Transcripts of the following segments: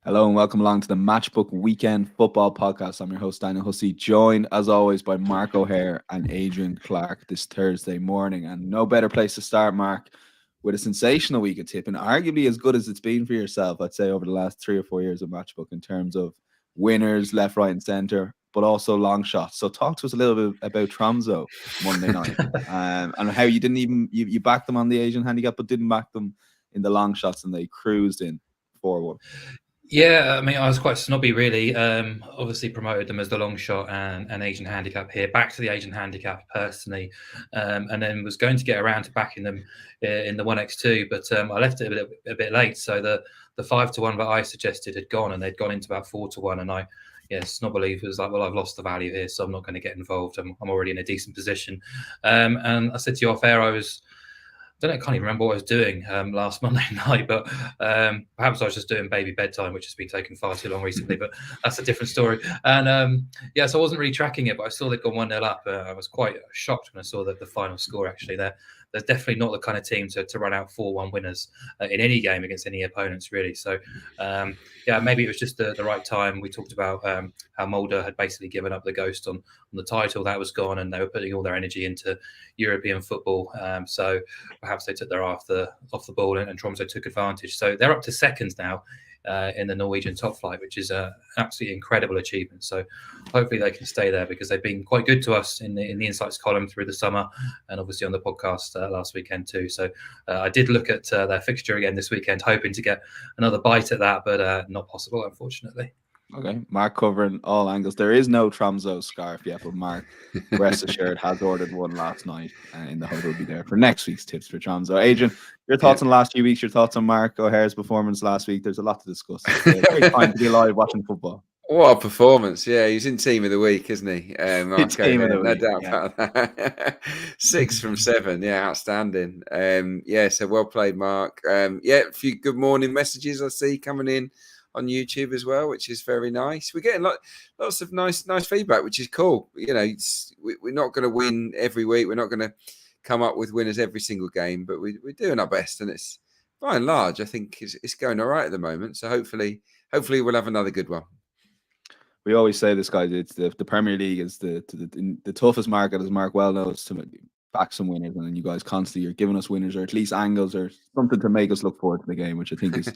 Hello and welcome along to the Matchbook Weekend Football Podcast. I'm your host, Daniel Hussey, joined as always by Mark O'Haire and Adrian Clarke this Thursday morning. And no better place to start, Mark, with a sensational week of tipping, arguably as good as it's been for yourself, I'd say, over the last 3 or 4 years of Matchbook in terms of winners, left, right, and centre, but also long shots. So talk to us a little bit about Tromso Monday night and how you didn't even, you backed them on the Asian handicap, but didn't back them in the long shots and they cruised in 4-1. Yeah, I mean, I was quite snobby, really. Obviously promoted them as the long shot and Asian handicap here, back to the Asian handicap personally, and then was going to get around to backing them in the 1x2, but I left it a bit late. So the 5-1 that I suggested had gone, and they'd gone into about 4-1, and snobbily was like, well, I've lost the value here, so I'm not going to get involved. I'm already in a decent position. And I said to you off air, I can't even remember what I was doing last Monday night, but perhaps I was just doing baby bedtime, which has been taking far too long recently, but that's a different story. And so I wasn't really tracking it, but I saw they'd gone 1-0 up. I was quite shocked when I saw the final score, actually. They're definitely not the kind of team to run out 4-1 winners in any game against any opponents, really. So, maybe it was just the right time. We talked about how Mulder had basically given up the ghost on the title. That was gone, and they were putting all their energy into European football. So perhaps they took their eye off the ball, and Tromso took advantage. So they're up to seconds now in the Norwegian top flight, which is an absolutely incredible achievement. So hopefully they can stay there, because they've been quite good to us in the insights column through the summer, and obviously on the podcast last weekend too. So I did look at their fixture again this weekend, hoping to get another bite at that, but not possible, unfortunately. Okay, Mark covering all angles. There is no Tromso scarf yet, but Mark, rest assured, has ordered one last night, in the hope it'll be there for next week's tips for Tromso. Adrian, your thoughts on the last few weeks, your thoughts on Mark O'Haire's performance last week. There's a lot to discuss. It's a great time to be alive watching football. What a performance. Yeah, he's in team of the week, isn't he? Mark team of the week, no doubt about that. 6 from 7. Yeah, outstanding. So well played, Mark. A few good morning messages I see coming in on YouTube as well, which is very nice. We're getting lots of nice feedback, which is cool. You know, we're not going to win every week. We're not going to come up with winners every single game, but we're doing our best, and it's by and large, I think it's going all right at the moment. So hopefully we'll have another good one. We always say this, guys. It's the Premier League is the toughest market, as Mark well knows, to back some winners, and then you guys constantly are giving us winners, or at least angles, or something to make us look forward to the game, which I think is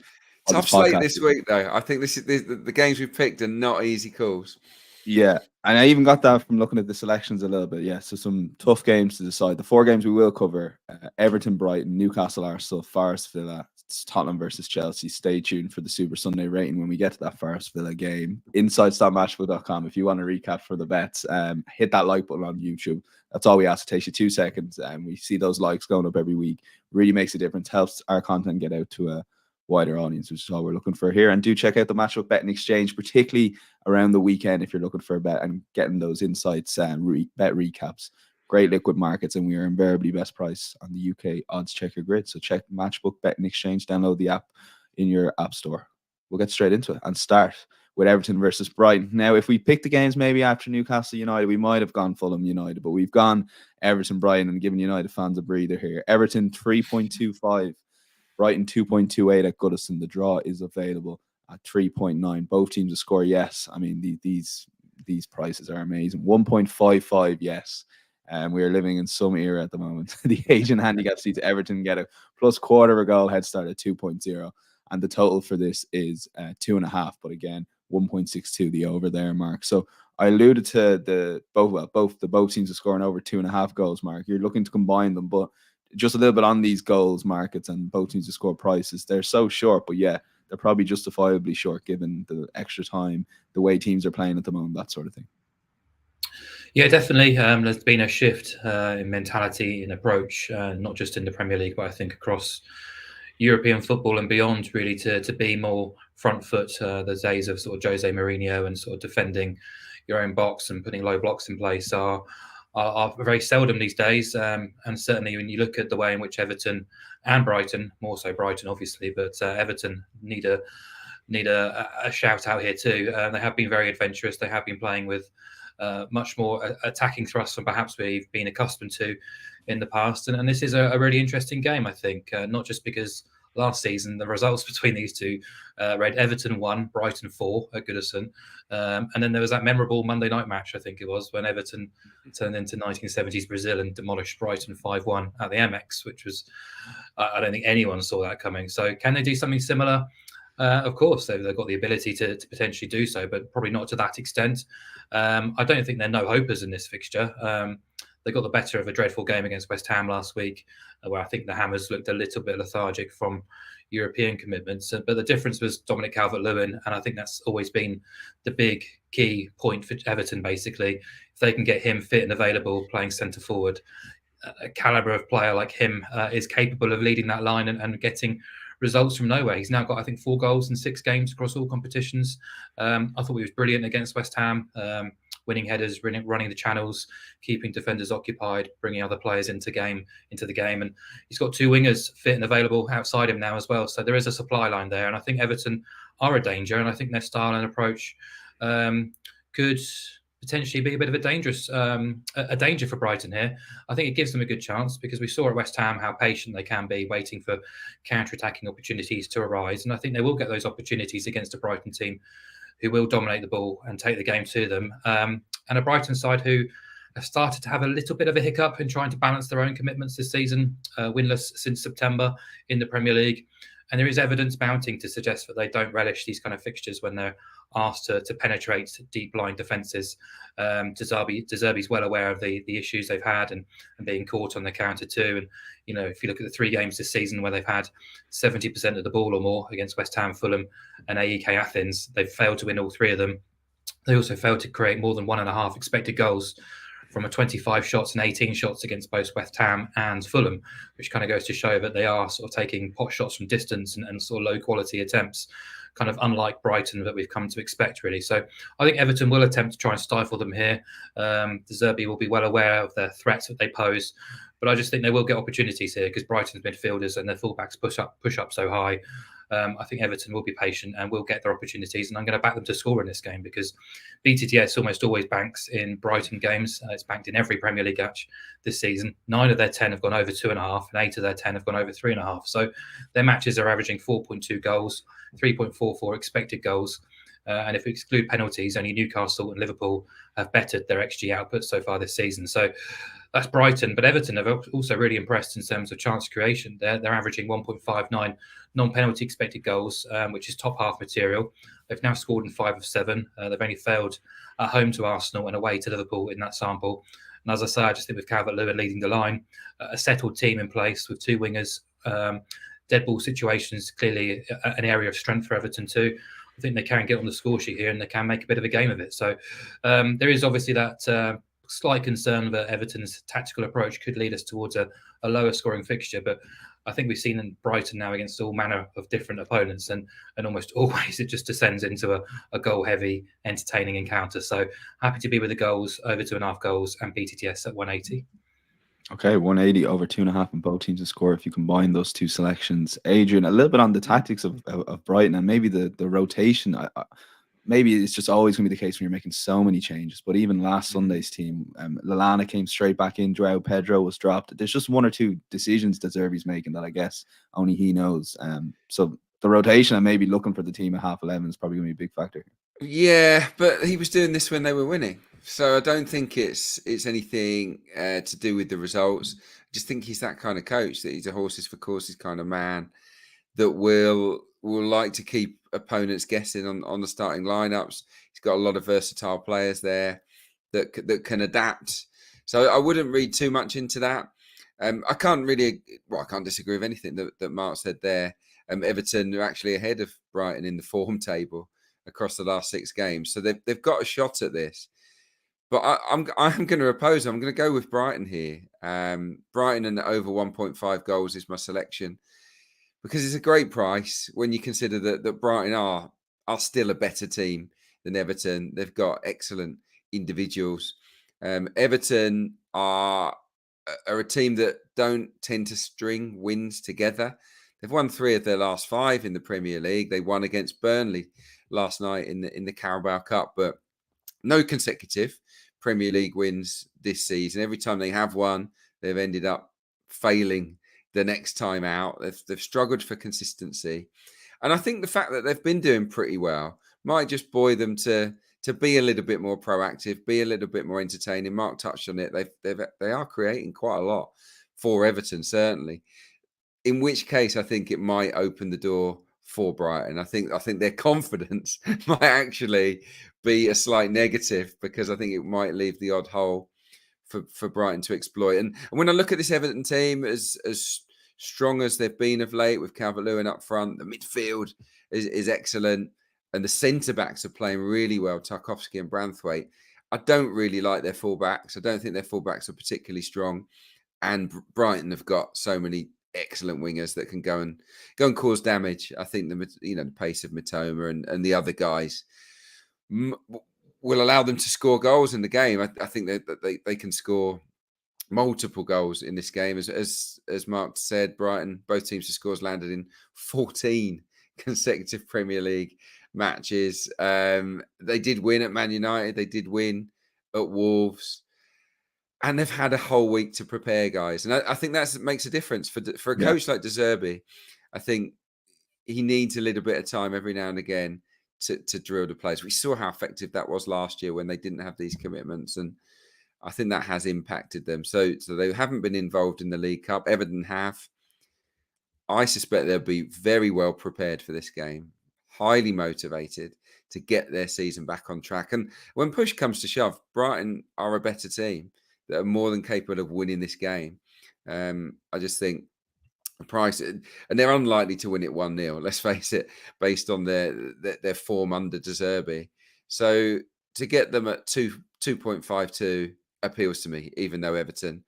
tough slate this week, though. I think this is the games we've picked are not easy calls. Yeah, and I even got that from looking at the selections a little bit. Yeah, so some tough games to decide. The 4 games we will cover: Everton, Brighton, Newcastle, Arsenal, Forest, Villa, Tottenham versus Chelsea. Stay tuned for the Super Sunday rating when we get to that Forest Villa game. Insights.matchbook.com. If you want to recap for the bets, hit that like button on YouTube. That's all we ask. It takes you 2 seconds, and we see those likes going up every week. Really makes a difference. Helps our content get out to a wider audience, which is all we're looking for here. And do check out the Matchbook Betting Exchange, particularly around the weekend if you're looking for a bet and getting those insights and bet recaps. Great liquid markets, and we are invariably best price on the UK odds checker grid. So check Matchbook Betting Exchange, download the app in your app store. We'll get straight into it and start with Everton versus Brighton. Now, if we picked the games maybe after Newcastle United, we might have gone Fulham United, but we've gone Everton Brighton and given United fans a breather here. Everton 3.25. Brighton 2.28 at Goodison. The draw is available at 3.9. Both teams to score yes. I mean, these prices are amazing. 1.55 yes. We are living in some era at the moment. The Asian handicap sees Everton get a plus quarter of a goal head start at 2.0. And the total for this is 2.5. But again, 1.62 the over there, Mark. So I alluded to both teams are scoring over 2.5 goals, Mark. You're looking to combine them, but just a little bit on these goals markets and both teams to score prices. They're so short, but yeah, they're probably justifiably short given the extra time, the way teams are playing at the moment, that sort of thing. Yeah, definitely. There's been a shift in mentality, in approach, not just in the Premier League, but I think across European football and beyond, really, to be more front foot. The days of sort of Jose Mourinho and sort of defending your own box and putting low blocks in place are very seldom these days. And certainly when you look at the way in which Everton and Brighton, more so Brighton obviously, but Everton need a shout out here too. They have been very adventurous. They have been playing with much more attacking thrust than perhaps we've been accustomed to in the past. And this is a really interesting game, I think, not just because last season, the results between these two read Everton 1, Brighton 4 at Goodison. And then there was that memorable Monday night match, I think it was, when Everton turned into 1970s Brazil and demolished Brighton 5-1 at the MX, which was, I don't think anyone saw that coming. So can they do something similar? Of course, they've got the ability to potentially do so, but probably not to that extent. I don't think they're no-hopers in this fixture. They got the better of a dreadful game against West Ham last week, where I think the Hammers looked a little bit lethargic from European commitments. But the difference was Dominic Calvert-Lewin, and I think that's always been the big key point for Everton, basically. If they can get him fit and available, playing centre-forward, a calibre of player like him is capable of leading that line and getting results from nowhere. He's now got, I think, 4 goals in 6 games across all competitions. I thought he was brilliant against West Ham. Winning headers, running the channels, keeping defenders occupied, bringing other players into the game. And he's got 2 wingers fit and available outside him now as well. So there is a supply line there. And I think Everton are a danger. And I think their style and approach could potentially be a bit of a danger for Brighton here. I think it gives them a good chance because we saw at West Ham how patient they can be, waiting for counter-attacking opportunities to arise. And I think they will get those opportunities against a Brighton team who will dominate the ball and take the game to them. And a Brighton side who have started to have a little bit of a hiccup in trying to balance their own commitments this season, winless since September in the Premier League. And there is evidence mounting to suggest that they don't relish these kind of fixtures when they're asked to penetrate deep line defences. De Zerbi's well aware of the issues they've had and being caught on the counter too. And, you know, if you look at the 3 games this season where they've had 70% of the ball or more against West Ham, Fulham and AEK Athens, they've failed to win all 3 of them. They also failed to create more than 1.5 expected goals from a 25 shots and 18 shots against both West Ham and Fulham, which kind of goes to show that they are sort of taking pot shots from distance and sort of low quality attempts, kind of unlike Brighton that we've come to expect, really. So I think Everton will attempt to try and stifle them here. De Zerbi will be well aware of the threats that they pose, but I just think they will get opportunities here because Brighton's midfielders and their fullbacks push up so high. I think Everton will be patient and will get their opportunities, and I'm going to back them to score in this game because BTTS almost always banks in Brighton games. It's banked in every Premier League match this season. 9 of their 10 have gone over 2.5, and 8 of their 10 have gone over 3.5. So their matches are averaging 4.2 goals, 3.44 expected goals. And if we exclude penalties, only Newcastle and Liverpool have bettered their XG output so far this season. So that's Brighton, but Everton have also really impressed in terms of chance creation. They're averaging 1.59 non-penalty expected goals, which is top half material. They've now scored in 5 of 7. They've only failed at home to Arsenal and away to Liverpool in that sample. And as I say, I just think with Calvert-Lewin leading the line, a settled team in place with 2 wingers, dead ball situations clearly an area of strength for Everton too. I think they can get on the score sheet here and they can make a bit of a game of it. So there is obviously that slight concern that Everton's tactical approach could lead us towards a lower scoring fixture. But I think we've seen in Brighton now against all manner of different opponents and almost always it just descends into a goal heavy, entertaining encounter. So happy to be with the goals, over 2.5 goals and BTTS at 180. Okay, 180 over 2.5 and both teams to score if you combine those 2 selections. Adrian, a little bit on the tactics of Brighton and maybe the rotation. Maybe it's just always going to be the case when you're making so many changes. But even last Sunday's team, Lallana came straight back in. João Pedro was dropped. There's just 1 or 2 decisions that Zerbi's making that I guess only he knows. So the rotation and maybe looking for the team at half 11 is probably going to be a big factor. Yeah, but he was doing this when they were winning. So I don't think it's anything to do with the results. I just think he's that kind of coach, that he's a horses for courses kind of man that will like to keep opponents guessing on the starting lineups. He's got a lot of versatile players there that can adapt. So I wouldn't read too much into that. I can't disagree with anything that Mark said there. Everton are actually ahead of Brighton in the form table across the last 6 games. So they've got a shot at this. But I'm going to oppose. I'm going to go with Brighton here. Brighton and over 1.5 goals is my selection because it's a great price when you consider that Brighton are still a better team than Everton. They've got excellent individuals. Everton are a team that don't tend to string wins together. They've won 3 of their last 5 in the Premier League. They won against Burnley last night in the Carabao Cup, but no consecutive Premier League wins this season. Every time they have won, they've ended up failing the next time out. They've struggled for consistency. And I think the fact that they've been doing pretty well might just buoy them to be a little bit more proactive, be a little bit more entertaining. Mark touched on it. They are creating quite a lot for Everton, certainly. In which case, I think it might open the door for Brighton. I think their confidence might actually be a slight negative, because I think it might leave the odd hole for Brighton to exploit. And when I look at this Everton team, as strong as they've been of late, with Calvert-Lewin up front, the midfield is excellent, and the centre-backs are playing really well, Tarkowski and Branthwaite. I don't really like their full-backs. I don't think their full-backs are particularly strong. And Brighton have got so many excellent wingers that can go and cause damage. I think the pace of Mitoma and the other guys will allow them to score goals in the game. I think that they can score multiple goals in this game. As Mark said, Brighton, both teams to scores landed in 14 consecutive Premier League matches. They did win at Man United. They did win at Wolves. And they've had a whole week to prepare, guys. And I think that makes a difference for a coach like De Zerbi. I think he needs a little bit of time every now and again to drill the players. We saw how effective that was last year when they didn't have these commitments. And I think that has impacted them. So they haven't been involved in the League Cup. Everton have. I suspect they'll be very well prepared for this game, highly motivated to get their season back on track. And when push comes to shove, Brighton are a better team that are more than capable of winning this game. I just think the price, and they're unlikely to win it 1-0, let's face it, based on their form under De Zerbi. So to get them at 2.52 appeals to me, even though Everton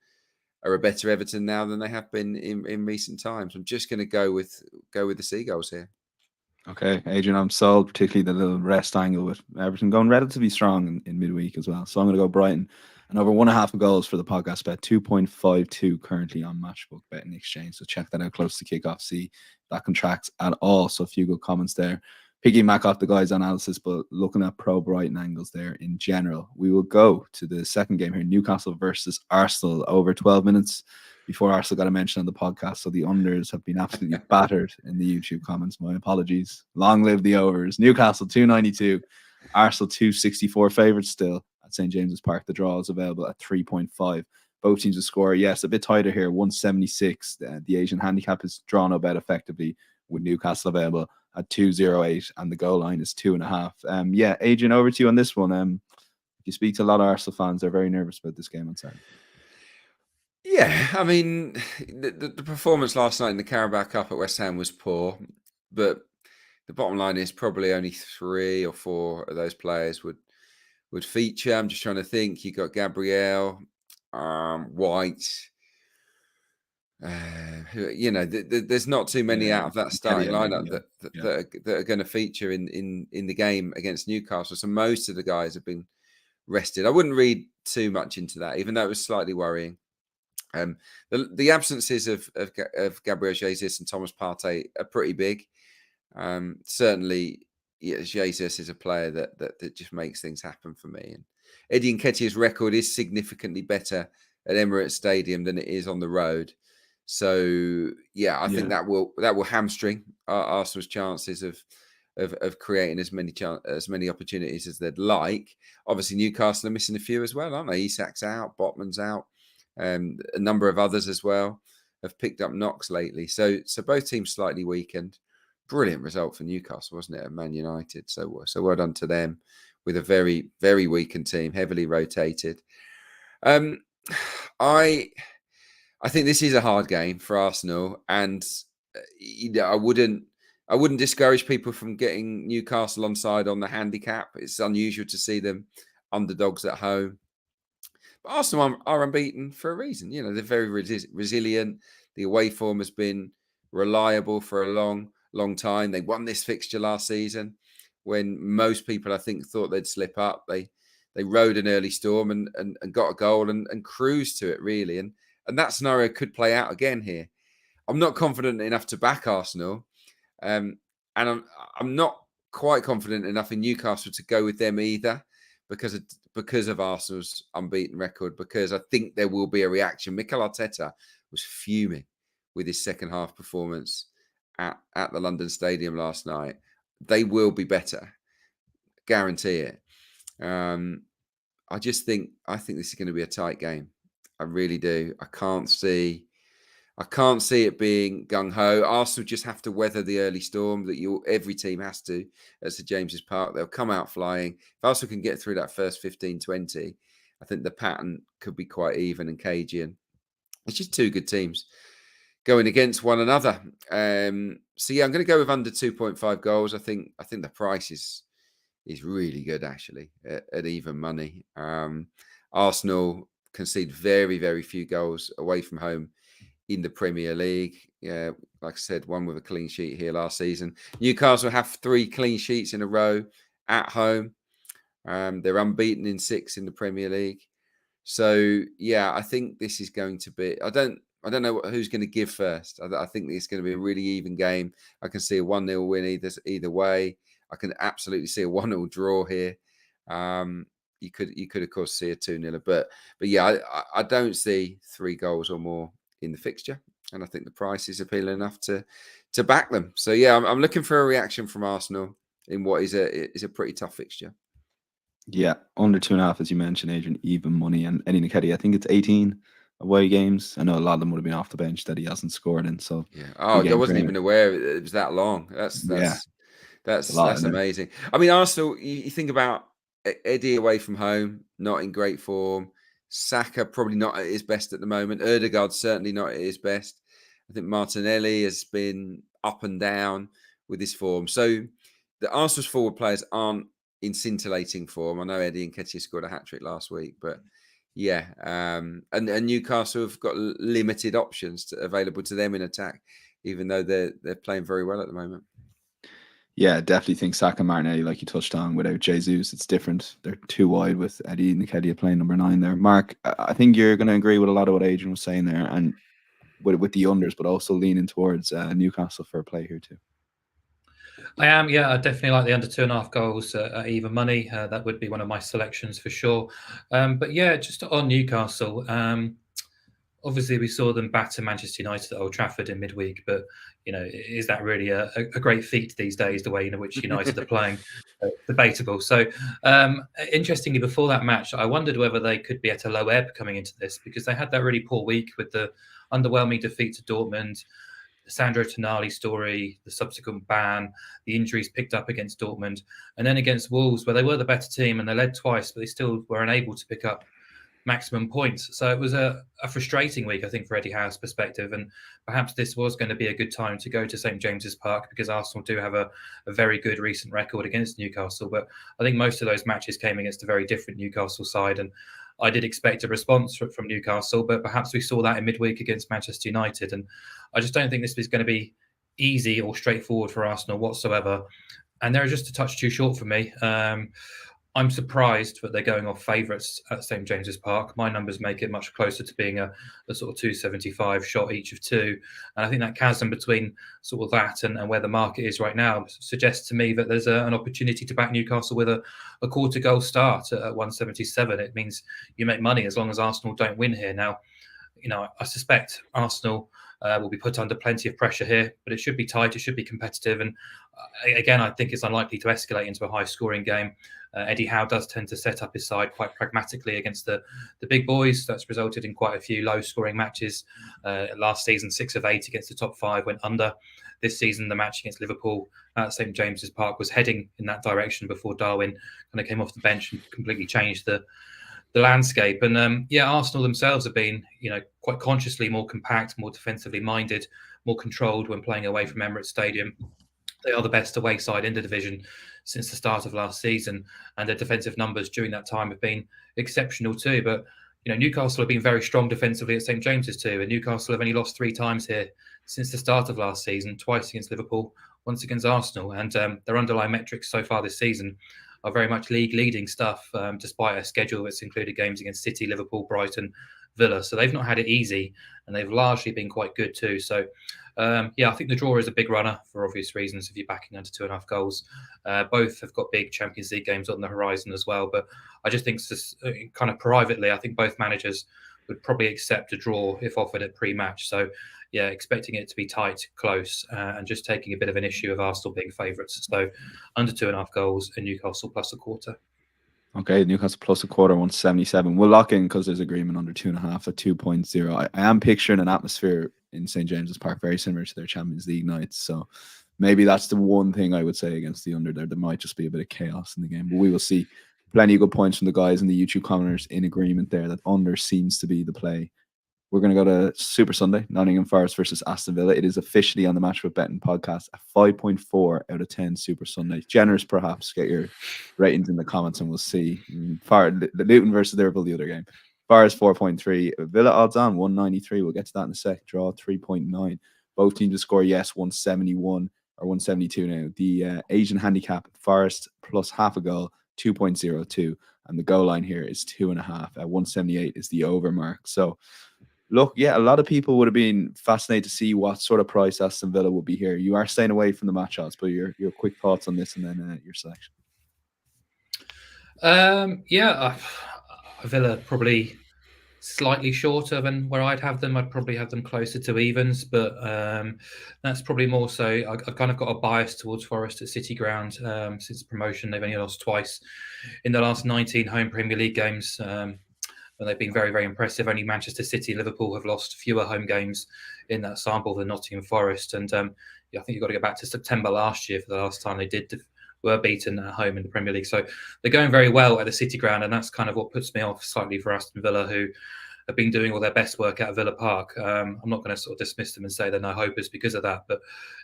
are a better Everton now than they have been in recent times. I'm just going to go with the Seagulls here. Okay, Adrian, I'm sold, particularly the little rest angle with Everton going relatively strong in midweek as well. So I'm going to go Brighton. And over 1.5 goals for the podcast bet, 2.52 currently on Matchbook Betting Exchange. So check that out close to kickoff, see if that contracts at all. So a few good comments there. Piggyback off the guys' analysis, but looking at pro Brighton angles there in general. We will go to the second game here, Newcastle versus Arsenal, over 12 minutes before Arsenal got a mention on the podcast. So the unders have been absolutely battered in the YouTube comments. My apologies. Long live the overs. Newcastle 292, Arsenal 264 favourites still at St. James's Park. The draw is available at 3.5. Both teams to score, yes, a bit tighter here, 176. The Asian handicap is drawn up out effectively with Newcastle available at 2.08, and the goal line is 2.5. Adrian, over to you on this one. You speak to a lot of Arsenal fans, they're very nervous about this game on Saturday. Yeah, I mean, the performance last night in the Carabao Cup at West Ham was poor, but the bottom line is probably only 3 or 4 of those players would feature. I'm just trying to think. You got Gabriel, White. There's not too many out of that starting lineup that are going to feature in the game against Newcastle. So most of the guys have been rested. I wouldn't read too much into that, even though it was slightly worrying. The absences of Gabriel Jesus and Thomas Partey are pretty big. Certainly, Jesus is a player that just makes things happen for me. And Eddie Nketiah's record is significantly better at Emirates Stadium than it is on the road. So I think that will hamstring Arsenal's chances of creating as many opportunities as they'd like. Obviously, Newcastle are missing a few as well, aren't they? Isak's out, Botman's out. A number of others as well have picked up knocks lately. So both teams slightly weakened. Brilliant result for Newcastle, wasn't it, at Man United? So well done to them with a very, very weakened team, heavily rotated. I think this is a hard game for Arsenal, and I wouldn't discourage people from getting Newcastle on side on the handicap. It's unusual to see them underdogs at home. But Arsenal are unbeaten for a reason. They're very resilient. The away form has been reliable for a long, long time. They won this fixture last season when most people, I think, thought they'd slip up. They rode an early storm and got a goal and cruised to it, really. And that scenario could play out again here. I'm not confident enough to back Arsenal. And I'm not quite confident enough in Newcastle to go with them either because of Arsenal's unbeaten record, because I think there will be a reaction. Mikel Arteta was fuming with his second half performance at the London Stadium last night. They will be better, guarantee it. I think this is going to be a tight game. I really do. I can't see it being gung-ho. Arsenal just have to weather the early storm that every team has to at St James's Park. They'll come out flying. If Arsenal can get through that first 15-20, I think the pattern could be quite even and cagey. And it's just two good teams going against one another. So yeah, I'm going to go with under 2.5 goals. I think the price is really good, actually, at even money. Arsenal concede very, very few goals away from home in the Premier League. Yeah, like I said, one with a clean sheet here last season. Newcastle have 3 clean sheets in a row at home. They're unbeaten in 6 in the Premier League. So yeah, I think this is going to be. I don't know who's going to give first. I think it's going to be a really even game. I can see a 1-0 win either way. I can absolutely see a 1-0 draw here. You could of course see a 2-0, but yeah, I don't see 3 goals or more in the fixture, and I think the price is appealing enough to back them. So yeah, I'm looking for a reaction from Arsenal in what is a pretty tough fixture. Yeah, under 2.5, as you mentioned, Adrian, even money. And Eddie Nketiah, I think it's 18 away games. I know a lot of them would have been off the bench that he hasn't scored in. So yeah, I wasn't even aware it was that long. That's amazing. I mean, Arsenal, you think about Eddie away from home, not in great form. Saka probably not at his best at the moment. Ødegaard certainly not at his best. I think Martinelli has been up and down with his form. So the Arsenal's forward players aren't in scintillating form. I know Eddie Nketiah scored a hat-trick last week, but yeah. And Newcastle have got limited options available to them in attack, even though they're playing very well at the moment. Yeah, definitely think Saka and Martinelli, like you touched on, without Jesus, it's different. They're too wide with Eddie Nketiah playing number 9 there. Mark, I think you're going to agree with a lot of what Adrian was saying there, and with the unders, but also leaning towards Newcastle for a play here too. I am, yeah. I definitely like the under 2.5 goals at even money. That would be one of my selections for sure. But yeah, just on Newcastle, obviously we saw them batter Manchester United at Old Trafford in midweek, but is that really a great feat these days, the way in which United are playing? Debatable. So interestingly, before that match, I wondered whether they could be at a low ebb coming into this, because they had that really poor week with the underwhelming defeat to Dortmund, the Sandro Tonali story, the subsequent ban, the injuries picked up against Dortmund, and then against Wolves, where they were the better team and they led twice, but they still were unable to pick up maximum points. So it was a frustrating week, I think, for Eddie Howe's perspective. And perhaps this was going to be a good time to go to St James's Park, because Arsenal do have a very good recent record against Newcastle. But I think most of those matches came against a very different Newcastle side. And I did expect a response from Newcastle, but perhaps we saw that in midweek against Manchester United. And I just don't think this is going to be easy or straightforward for Arsenal whatsoever. And they're just a touch too short for me. I'm surprised that they're going off favourites at St James's Park. My numbers make it much closer to being a sort of 275 shot each of 2. And I think that chasm between sort of that and where the market is right now suggests to me that there's an opportunity to back Newcastle with a quarter goal start at 177. It means you make money as long as Arsenal don't win here. Now, I suspect Arsenal will be put under plenty of pressure here, but it should be tight. It should be competitive. And again, I think it's unlikely to escalate into a high-scoring game. Eddie Howe does tend to set up his side quite pragmatically against the big boys. That's resulted in quite a few low-scoring matches. Last season, 6 of 8 against the top 5 went under. This season, the match against Liverpool at St James's Park was heading in that direction before Darwin kind of came off the bench and completely changed the landscape. And Arsenal themselves have been, quite consciously more compact, more defensively minded, more controlled when playing away from Emirates Stadium. They are the best away side in the division since the start of last season, and their defensive numbers during that time have been exceptional too. But Newcastle have been very strong defensively at St James's too, and Newcastle have only lost 3 times here since the start of last season, twice against Liverpool, once against Arsenal. And their underlying metrics so far this season are very much league-leading stuff, despite a schedule that's included games against City, Liverpool, Brighton, Villa. So they've not had it easy, and they've largely been quite good too. So, I think the draw is a big runner for obvious reasons if you're backing under 2.5 goals. Both have got big Champions League games on the horizon as well. But I just think, kind of privately, I think both managers would probably accept a draw if offered at pre-match. So, yeah, expecting it to be tight, close, and just taking a bit of an issue of Arsenal being favourites. So, under 2.5 goals and Newcastle plus a quarter. Okay, Newcastle plus a quarter, 177. We'll lock in because there's agreement under 2.5 at 2.0. I am picturing an atmosphere in St. James's Park very similar to their Champions League nights. So maybe that's the one thing I would say against the under there. There might just be a bit of chaos in the game, but we will see. Plenty of good points from the guys in the YouTube commenters in agreement there that under seems to be the play. We're going to go to Super Sunday, Nottingham Forest versus Aston Villa. It is officially on the Matchbook Betting podcast, a 5.4 out of 10 Super Sunday. Generous, perhaps. Get your ratings in the comments and we'll see. The Luton versus Liverpool, the other game. Forest 4.3. Villa odds on 193. We'll get to that in a sec. Draw 3.9. Both teams to score, yes, 171 or 172 now. The Asian handicap, Forest plus half a goal, 2.02. And the goal line here is 2.5. 178 is the over mark. So, look, yeah, a lot of people would have been fascinated to see what sort of price Aston Villa would be here. You are staying away from the match odds, but your quick thoughts on this and then your selection. Villa probably slightly shorter than where I'd have them. I'd probably have them closer to evens, but that's probably more so. I've kind of got a bias towards Forest at City Ground since promotion. They've only lost twice in the last 19 home Premier League games. And they've been very, very impressive. Only Manchester City and Liverpool have lost fewer home games in that sample than Nottingham Forest. And I think you've got to go back to September last year for the last time they were beaten at home in the Premier League. So they're going very well at the City Ground, and that's kind of what puts me off slightly for Aston Villa, who have been doing all their best work at Villa Park. I'm not going to sort of dismiss them and say they're no hopers because of that, but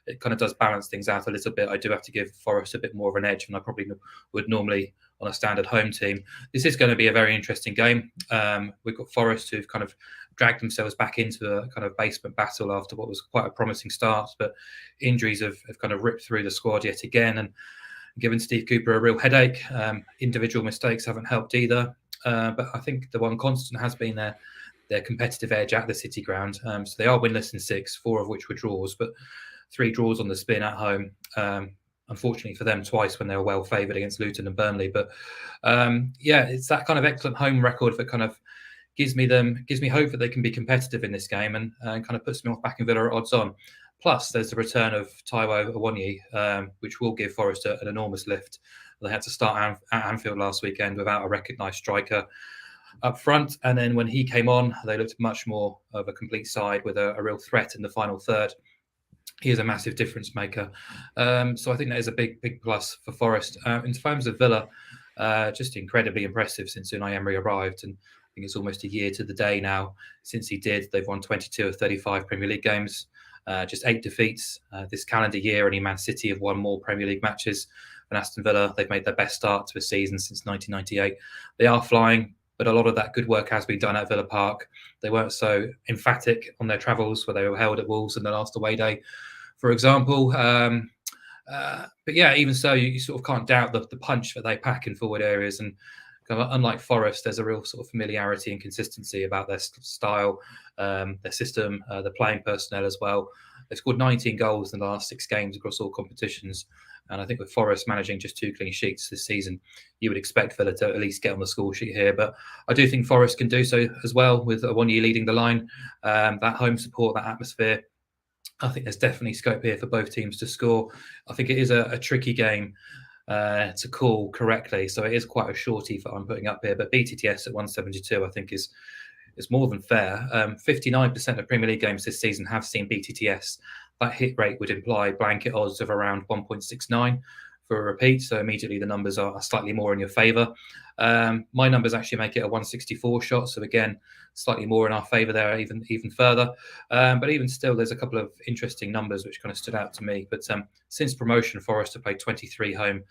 it kind of does balance things out a little bit. I do have to give Forest a bit more of an edge than I probably would normally on a standard home team. This is going to be a very interesting game. We've got Forest who've kind of dragged themselves back into a kind of basement battle after what was quite a promising start, but injuries have kind of ripped through the squad yet again and given Steve Cooper a real headache. Individual mistakes haven't helped either. But I think the one constant has been their competitive edge at the City Ground. So they are winless in 6, 4 of which were draws, but 3 draws on the spin at home. Unfortunately for them, twice when they were well favoured against Luton and Burnley. But it's that kind of excellent home record that kind of gives me hope that they can be competitive in this game and kind of puts me off back in Villa at odds on. Plus, there's the return of Taiwo Awoniyi, which will give Forest an enormous lift. They had to start at Anfield last weekend without a recognised striker up front. And then when he came on, they looked much more of a complete side with a real threat in the final third. He is a massive difference maker. So I think that is a big plus for Forest. In terms of Villa, just incredibly impressive since Unai Emery arrived. And I think it's almost a year to the day now since he did. They've won 22 of 35 Premier League games, just 8 defeats. This calendar year, only Man City have won more Premier League matches than Aston Villa. They've made their best start to a season since 1998. They are flying, but a lot of that good work has been done at Villa Park. They weren't so emphatic on their travels where they were held at Wolves in the last away day, for example. But yeah, even so, you sort of can't doubt the punch that they pack in forward areas. And kind of unlike Forest, there's a real sort of familiarity and consistency about their style, their system, the playing personnel as well. They've scored 19 goals in the last 6 games across all competitions. And I think with Forest managing just 2 clean sheets this season, you would expect Villa to at least get on the score sheet here. But I do think Forest can do so as well with Awoniyi leading the line. That home support, that atmosphere, I think there's definitely scope here for both teams to score. I think it is a tricky game to call correctly. So it is quite a shorty that I'm putting up here. But BTTS at 172, I think is more than fair. 59% of Premier League games this season have seen BTTS. That hit rate would imply blanket odds of around 1.69 for a repeat. So immediately the numbers are slightly more in your favour. My numbers actually make it a 164 shot. So again, slightly more in our favour there, even further. But even still, there's a couple of interesting numbers which kind of stood out to me. But since promotion, Forest have played 23 home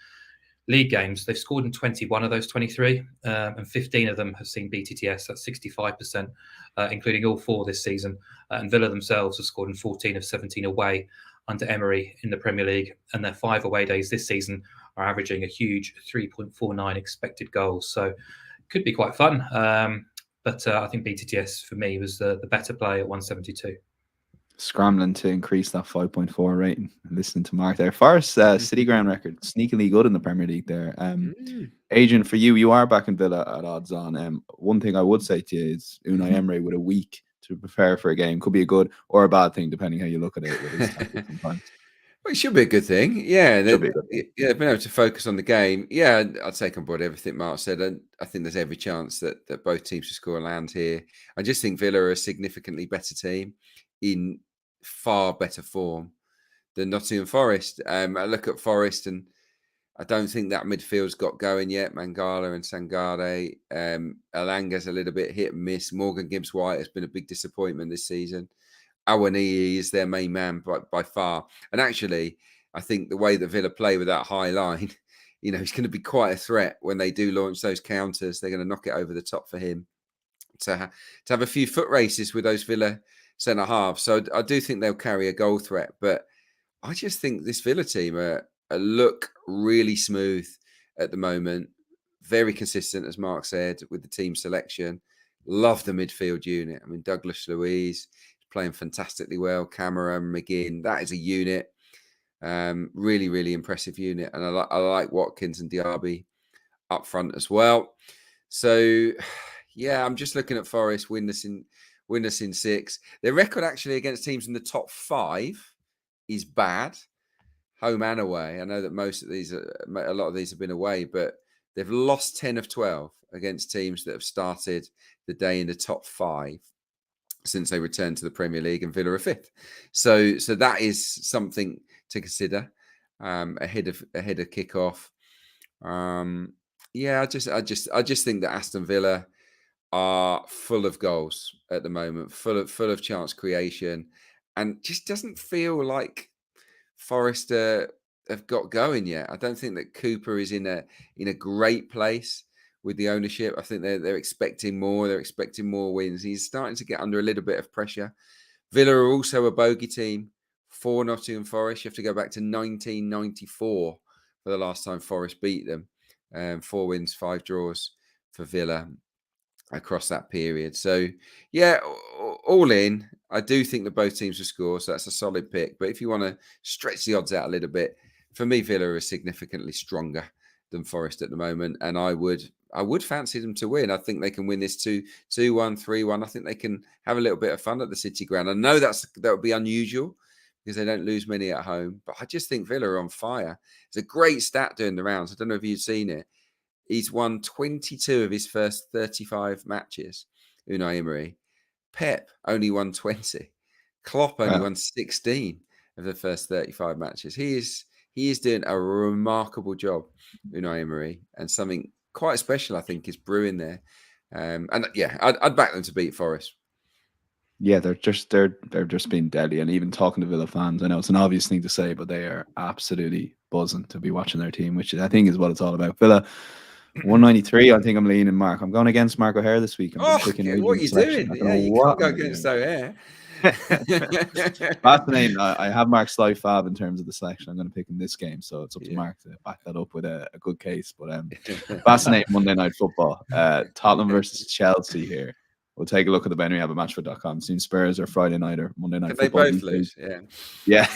league games. They've scored in 21 of those 23, and 15 of them have seen BTTS. That's 65%, including all 4 this season. And Villa themselves have scored in 14 of 17 away under Emery in the Premier League. And their 5 away days this season are averaging a huge 3.49 expected goals. So it could be quite fun. But I think BTTS for me was the better play at 172. scrambling to increase that 5.4 rating. Listening to Mark there. Forest City ground record, sneakily good in the Premier League there. Adrian, for you are back in Villa at odds on. One thing I would say to you is Unai Emery with a week to prepare for a game could be a good or a bad thing, depending how you look at it with his tactics sometimes. Well, it should be a good thing. Yeah, Should be a good thing. Yeah, being able to focus on the game. Yeah, I'd take on board everything Mark said. And I think there's every chance that both teams will score a land here. I just think Villa are a significantly better team in far better form than Nottingham Forest. I look at Forest and I don't think that midfield's got going yet. Mangala and Sangare. Alanga's a little bit hit and miss. Morgan Gibbs-White has been a big disappointment this season. Awaniyi is their main man by far. And actually, I think the way that Villa play with that high line, he's going to be quite a threat when they do launch those counters. They're going to knock it over the top for him to have a few foot races with those Villa centre halves. So I do think they'll carry a goal threat. But I just think this Villa team look really smooth at the moment. Very consistent, as Mark said, with the team selection. Love the midfield unit. I mean, Douglas Luiz playing fantastically well. Cameron, McGinn, that is a unit. Really, really impressive unit. And I like Watkins and Diaby up front as well. So, yeah, I'm just looking at Forest, winless in 6. Their record actually against teams in the top 5 is bad, home and away. I know that a lot of these have been away, but they've lost 10 of 12 against teams that have started the day in the top 5 since they returned to the Premier League, and Villa are 5th. So that is something to consider ahead of kickoff. I just think that Aston Villa are full of goals at the moment, full of chance creation, and just doesn't feel like Forest have got going yet. I don't think that Cooper is in a great place with the ownership. I think they're expecting more. They're expecting more wins. He's starting to get under a little bit of pressure. Villa are also a bogey team for Nottingham Forest. You have to go back to 1994 for the last time Forest beat them. 4 wins, 5 draws for Villa across that period. So, yeah, all in, I do think that both teams will score. So that's a solid pick. But if you want to stretch the odds out a little bit, for me, Villa are significantly stronger than Forest at the moment. And I would fancy them to win. I think they can win this 2-1, 3-1. I think they can have a little bit of fun at the City Ground. I know that would be unusual because they don't lose many at home. But I just think Villa are on fire. It's a great stat doing the rounds. I don't know if you've seen it. He's won 22 of his first 35 matches, Unai Emery. Pep only won 20. Klopp only won 16 of the first 35 matches. He is doing a remarkable job, Unai Emery, and something quite special, I think, is brewing there. I'd back them to beat Forest. Yeah, they're just being deadly, and even talking to Villa fans, I know it's an obvious thing to say, but they are absolutely buzzing to be watching their team, which I think is what it's all about. Villa 193. I think I'm leaning Mark. I'm going against Mark O'Haire this week. What are you doing? Yeah, you can't go against O'Haire. Fascinating. I have Mark's live fab in terms of the selection I'm going to pick in this game, so it's up to Mark to back that up with a good case. But fascinating Monday night football. Tottenham versus Chelsea here. We'll take a look at the venue. We have a Matchbook.com. Soon Spurs or Friday night or Monday night football. They both lose. Yeah.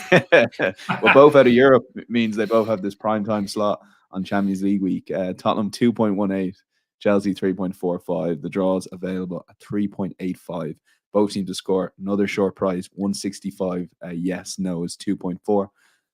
Well, both out of Europe means they both have this prime time slot on Champions League week. Tottenham 2.18, Chelsea 3.45. The draws available at 3.85. Both teams to score. Another short prize, 165. Yes, no is 2.4.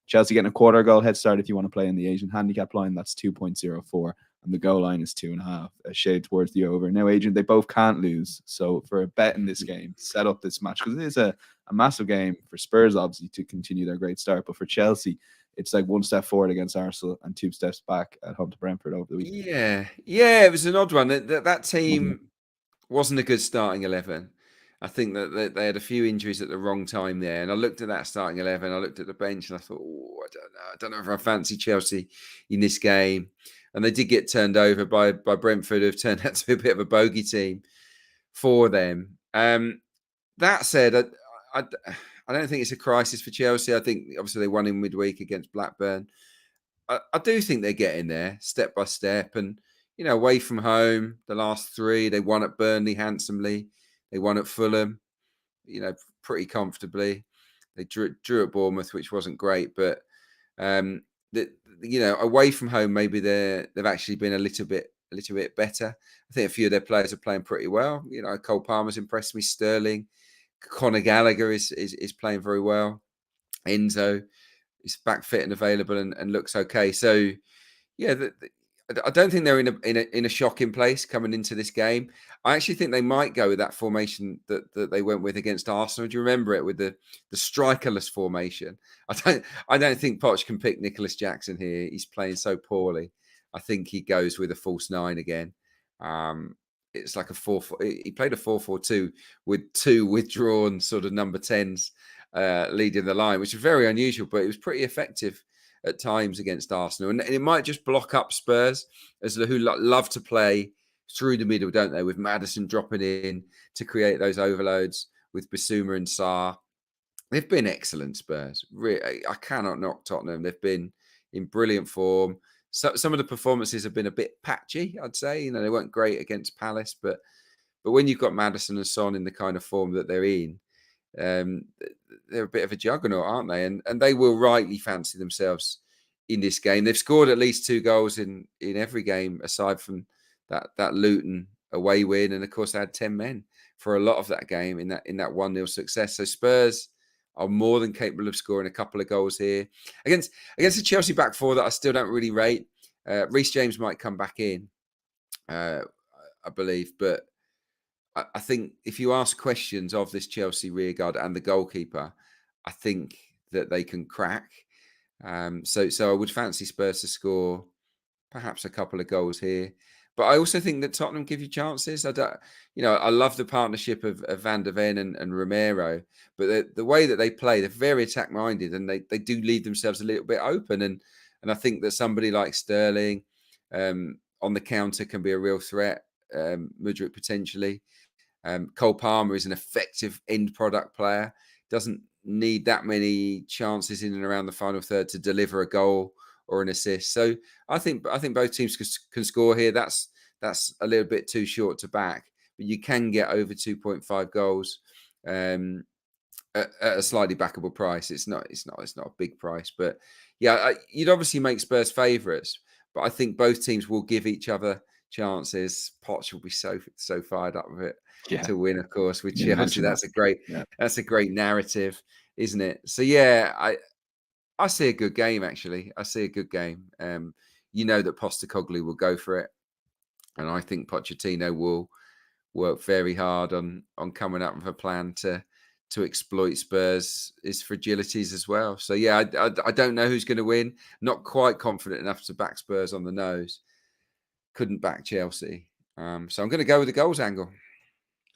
Chelsea getting a quarter goal head start if you want to play in the Asian handicap line. That's 2.04. And the goal line is 2.5. A shade towards the over. Now, Adrian, they both can't lose. So for a bet in this game, set up this match, because it is a massive game for Spurs, obviously, to continue their great start. But for Chelsea, it's like 1 step forward against Arsenal and 2 steps back at home to Brentford over the weekend. Yeah, it was an odd one. That team wasn't a good starting 11. I think that they had a few injuries at the wrong time there. And I looked at that starting 11. I looked at the bench and I thought, I don't know if I fancy Chelsea in this game. And they did get turned over by Brentford, who've turned out to be a bit of a bogey team for them. That said, I don't think it's a crisis for Chelsea. I think obviously they won in midweek against Blackburn. I do think they're getting there step by step. And, away from home, the last 3, they won at Burnley handsomely. They won at Fulham, pretty comfortably. They drew at Bournemouth, which wasn't great, but away from home, maybe they've actually been a little bit better. I think a few of their players are playing pretty well. Cole Palmer's impressed me. Sterling, Conor Gallagher is playing very well. Enzo is back fit and available and looks okay. So yeah, I don't think they're in a shocking place coming into this game. I actually think they might go with that formation that they went with against Arsenal. Do you remember it, with the strikerless formation? I don't think Poch can pick Nicholas Jackson here. He's playing so poorly. I think he goes with a false 9 again. It's like he played a 4-4-2 with 2 withdrawn sort of number 10s leading the line, which is very unusual, but it was pretty effective at times against Arsenal. And it might just block up Spurs, who love to play through the middle, don't they? With Maddison dropping in to create those overloads with Bissouma and Sarr. They've been excellent, Spurs. Really, I cannot knock Tottenham. They've been in brilliant form. So, some of the performances have been a bit patchy, I'd say. They weren't great against Palace, but when you've got Maddison and Son in the kind of form that they're in, they're a bit of a juggernaut, aren't they? And they will rightly fancy themselves in this game. They've scored at least 2 goals in every game, aside from that Luton away win, and of course they had 10 men for a lot of that game in that 1-0 success. So Spurs are more than capable of scoring a couple of goals here against the Chelsea back four that I still don't really rate. Reece James might come back in, I believe, but I think if you ask questions of this Chelsea rearguard and the goalkeeper, I think that they can crack. So I would fancy Spurs to score perhaps a couple of goals here. But I also think that Tottenham give you chances. I love the partnership of Van der Ven and Romero, but the way that they play, they're very attack-minded, and they do leave themselves a little bit open. And I think that somebody like Sterling on the counter can be a real threat. Mudryk potentially. Cole Palmer is an effective end product player. Doesn't need that many chances in and around the final third to deliver a goal or an assist. So I think both teams can score here. That's a little bit too short to back, but you can get over 2.5 goals at a slightly backable price. It's not a big price, but yeah, you'd obviously make Spurs favourites, but I think both teams will give each other chances. Poch will be so fired up with it to win, of course, with Chelsea. That's a great narrative, isn't it? So yeah, I see a good game, actually. I see a good game. That Postecoglou will go for it. And I think Pochettino will work very hard on coming up with a plan to exploit Spurs' fragilities as well. So yeah, I don't know who's going to win. Not quite confident enough to back Spurs on the nose. Couldn't back Chelsea. So I'm going to go with the goals angle.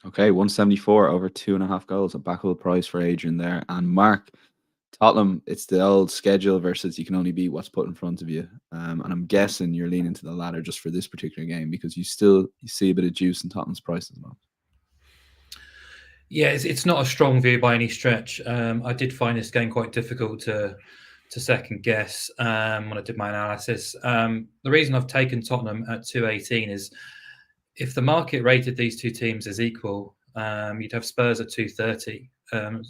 Okay, 174 over 2.5 goals. A backable price for Adrian there. And Mark, Tottenham, it's the old schedule versus you can only beat what's put in front of you. And I'm guessing you're leaning to the latter just for this particular game because you see a bit of juice in Tottenham's price as well. Yeah, it's not a strong view by any stretch. I did find this game quite difficult to second guess when I did my analysis. The reason I've taken Tottenham at 2.18 is if the market rated these two teams as equal, you'd have Spurs at 2.30.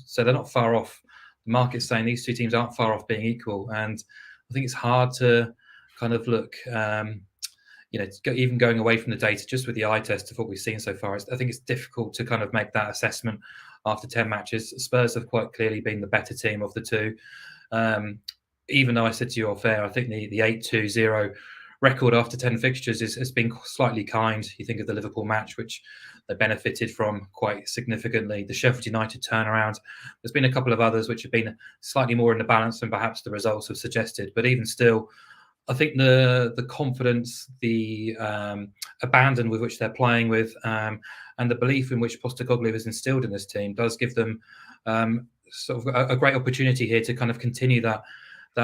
So they're not far off. The market's saying these two teams aren't far off being equal. And I think it's hard to kind of look, even going away from the data, just with the eye test of what we've seen so far, I think it's difficult to kind of make that assessment after 10 matches. Spurs have quite clearly been the better team of the two. Even though I said to you off air, I think the 8-2-0 record after 10 fixtures has been slightly kind. You think of the Liverpool match, which they benefited from quite significantly. The Sheffield United turnaround. There's been a couple of others which have been slightly more in the balance than perhaps the results have suggested. But even still, I think the confidence, the abandon with which they're playing with, and the belief in which Postecoglou has instilled in this team does give them sort of a great opportunity here to kind of continue that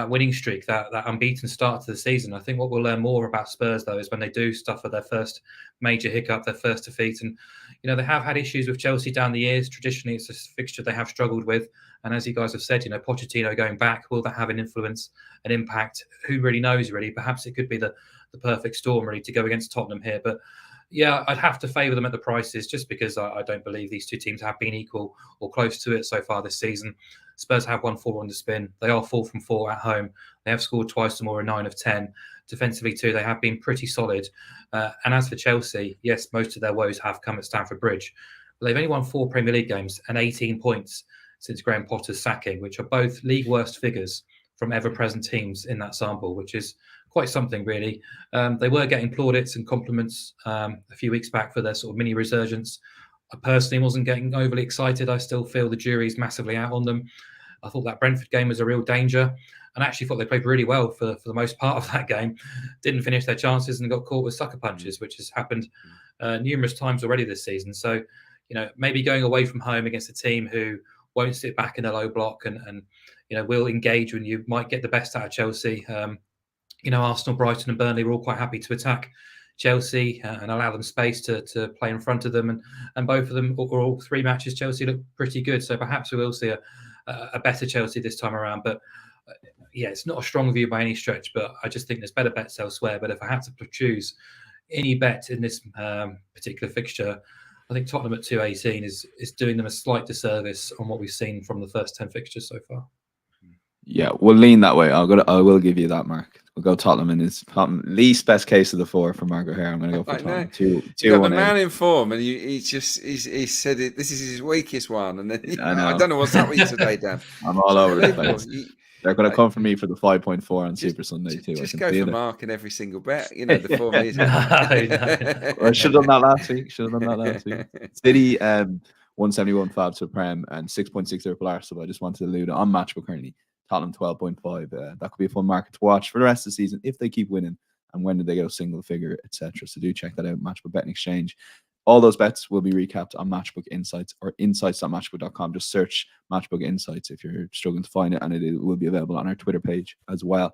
winning streak, that unbeaten start to the season. I think what we'll learn more about Spurs, though, is when they do suffer their first major hiccup, their first defeat. And, they have had issues with Chelsea down the years. Traditionally, it's a fixture they have struggled with. And as you guys have said, Pochettino going back, will that have an influence, an impact? Who really knows, really? Perhaps it could be the perfect storm, really, to go against Tottenham here. But yeah, I'd have to favour them at the prices just because I don't believe these two teams have been equal or close to it so far this season. Spurs have won 4 on the spin. They are 4 from 4 at home. They have scored twice or more, a 9 of 10. Defensively too, they have been pretty solid. And as for Chelsea, yes, most of their woes have come at Stamford Bridge. But they've only won 4 Premier League games and 18 points since Graham Potter's sacking, which are both league worst figures from ever-present teams in that sample, which is quite something, really. They were getting plaudits and compliments a few weeks back for their sort of mini resurgence. I personally wasn't getting overly excited. I still feel the jury's massively out on them. I thought that Brentford game was a real danger, and actually thought they played really well for the most part of that game. Didn't finish their chances and got caught with sucker punches, which has happened numerous times already this season. So, maybe going away from home against a team who won't sit back in a low block and will engage when you might get the best out of Chelsea. Arsenal, Brighton and Burnley were all quite happy to attack Chelsea and allow them space to play in front of them. And both of them, or all 3 matches, Chelsea looked pretty good. So perhaps we will see a better Chelsea this time around. But it's not a strong view by any stretch, but I just think there's better bets elsewhere. But if I had to choose any bet in this particular fixture, I think Tottenham at 2.18 is doing them a slight disservice on what we've seen from the first 10 fixtures so far. Yeah, we'll lean that way. I will give you that, Mark. We'll go Tottenham in his least best case of the 4 for Mark O'Haire. I'm going to go for Tottenham. 2-1. The man in form, and he said this is his weakest one, and then I don't know what's happening today, Dan. I'm all over the place. They're going to come for me for the 5.4 on Super Sunday too. Just go for Mark in every single bet. The form is. Well, I should have done that last week. City 171 fabs for Prem and 6.60 for Arsenal. I just wanted to allude on Matchbook currently. Tottenham 12.5. That could be a fun market to watch for the rest of the season if they keep winning and when do they go single figure, etc. So do check that out. Matchbook Betting Exchange. All those bets will be recapped on Matchbook Insights or insights.matchbook.com. Just search Matchbook Insights if you're struggling to find it, and it will be available on our Twitter page as well.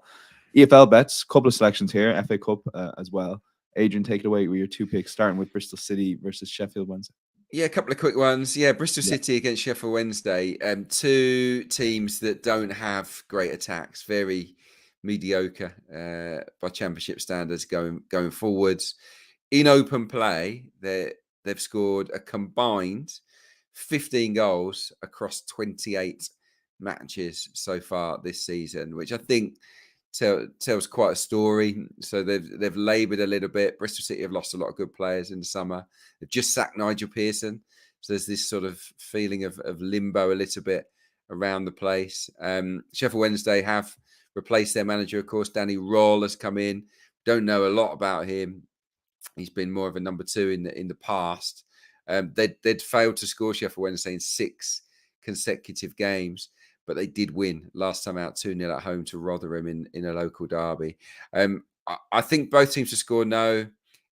EFL bets, couple of selections here, FA Cup as well. Adrian, take it away with your 2 picks, starting with Bristol City versus Sheffield Wednesday. Yeah, a couple of quick ones. Yeah, Bristol City against Sheffield Wednesday. 2 teams that don't have great attacks, very mediocre by Championship standards going forwards. In open play, they've scored a combined 15 goals across 28 matches so far this season, which I think tells quite a story. So they've laboured a little bit. Bristol City have lost a lot of good players in the summer. They've just sacked Nigel Pearson. So there's this sort of feeling of limbo a little bit around the place. Sheffield Wednesday have replaced their manager, of course. Danny Roll has come in. Don't know a lot about him. He's been more of a number 2 in the past. They'd failed to score, Sheffield Wednesday, in 6 consecutive games, but they did win last time out 2-0 at home to Rotherham in a local derby. I think both teams to score no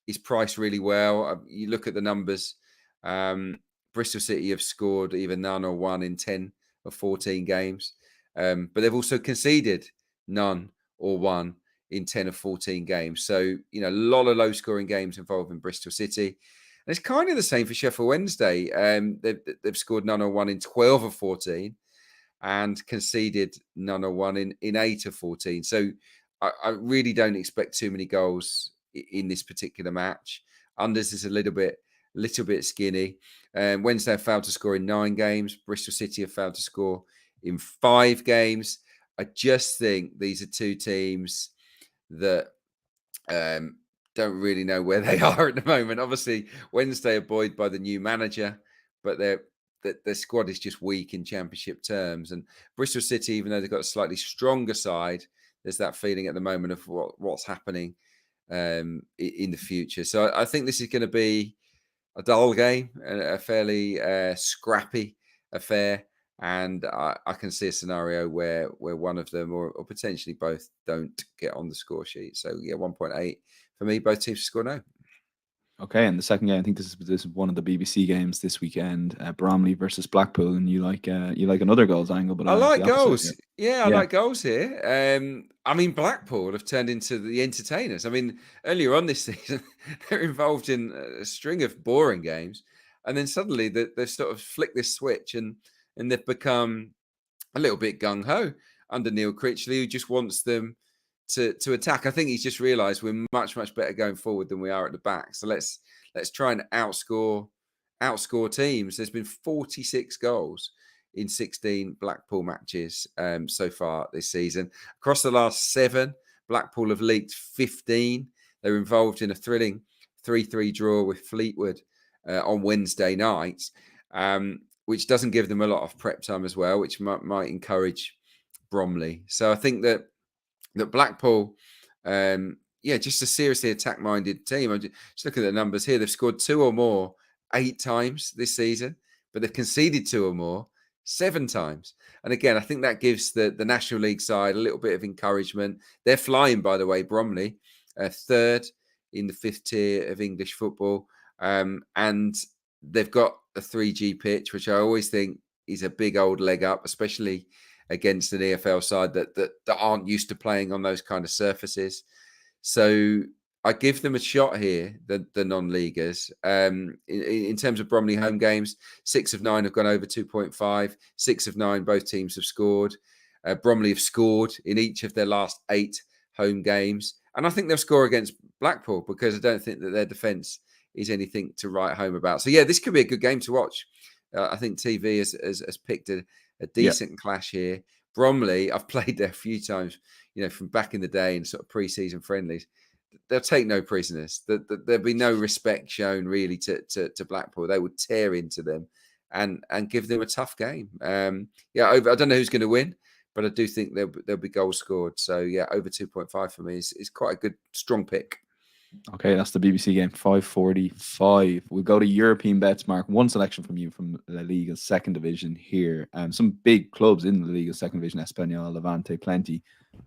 is priced really well. You look at the numbers. Bristol City have scored either none or 1 in 10 of 14 games, but they've also conceded none or 1 in 10 of 14 games. So, a lot of low-scoring games involving Bristol City. And it's kind of the same for Sheffield Wednesday. They've scored none or 1 in 12 of 14 and conceded none or 1 in 8 of 14. So I really don't expect too many goals in this particular match. Unders is a little bit skinny. Wednesday have failed to score in 9 games. Bristol City have failed to score in 5 games. I just think these are 2 teams that don't really know where they are at the moment. Obviously, Wednesday are buoyed by the new manager, but their squad is just weak in Championship terms. And Bristol City, even though they've got a slightly stronger side, there's that feeling at the moment of what's happening in the future. So I think this is going to be a dull game, a fairly scrappy affair. And I can see a scenario where one of them or potentially both don't get on the score sheet. So, 1.8 for me, both teams to score no. Okay, and the second game, I think this is one of the BBC games this weekend, Bromley versus Blackpool, and you like another goals angle, but I like goals. I like goals here. Blackpool have turned into the entertainers. Earlier on this season, they're involved in a string of boring games, and then suddenly they've sort of flicked this switch and they've become a little bit gung-ho under Neil Critchley, who just wants them to attack. I think he's just realised we're much, much better going forward than we are at the back. So let's try and outscore teams. There's been 46 goals in 16 Blackpool matches so far this season. Across the last 7, Blackpool have leaked 15. They were involved in a thrilling 3-3 draw with Fleetwood on Wednesday night, which doesn't give them a lot of prep time as well, which might encourage Bromley. So I think that Blackpool, just a seriously attack-minded team. I'm just looking at the numbers here. They've scored 2 or more 8 times this season, but they've conceded 2 or more 7 times. And again, I think that gives the National League side a little bit of encouragement. They're flying, by the way, Bromley, 3rd in the 5th tier of English football. And they've got a 3G pitch, which I always think is a big old leg up, especially against an EFL side that aren't used to playing on those kind of surfaces. So I give them a shot here, the non-leaguers. In terms of Bromley home games, 6 of 9 have gone over 2.5. 6 of 9, both teams have scored. Bromley have scored in each of their last 8 home games. And I think they'll score against Blackpool because I don't think that their defence is anything to write home about. So, yeah, this could be a good game to watch. I think TV has picked a decent clash here. Bromley, I've played there a few times, from back in the day in sort of pre-season friendlies. They'll take no prisoners. There'll be no respect shown really to Blackpool. They would tear into them and give them a tough game. I don't know who's going to win, but I do think there'll be goals scored. So yeah, over 2.5 for me is quite a good strong pick. Okay, that's the BBC game, 5:45. We'll go to European bets, Mark. One selection from you from La Liga's 2nd division here. Some big clubs in La Liga's 2nd division, Espanyol, Levante, plenty.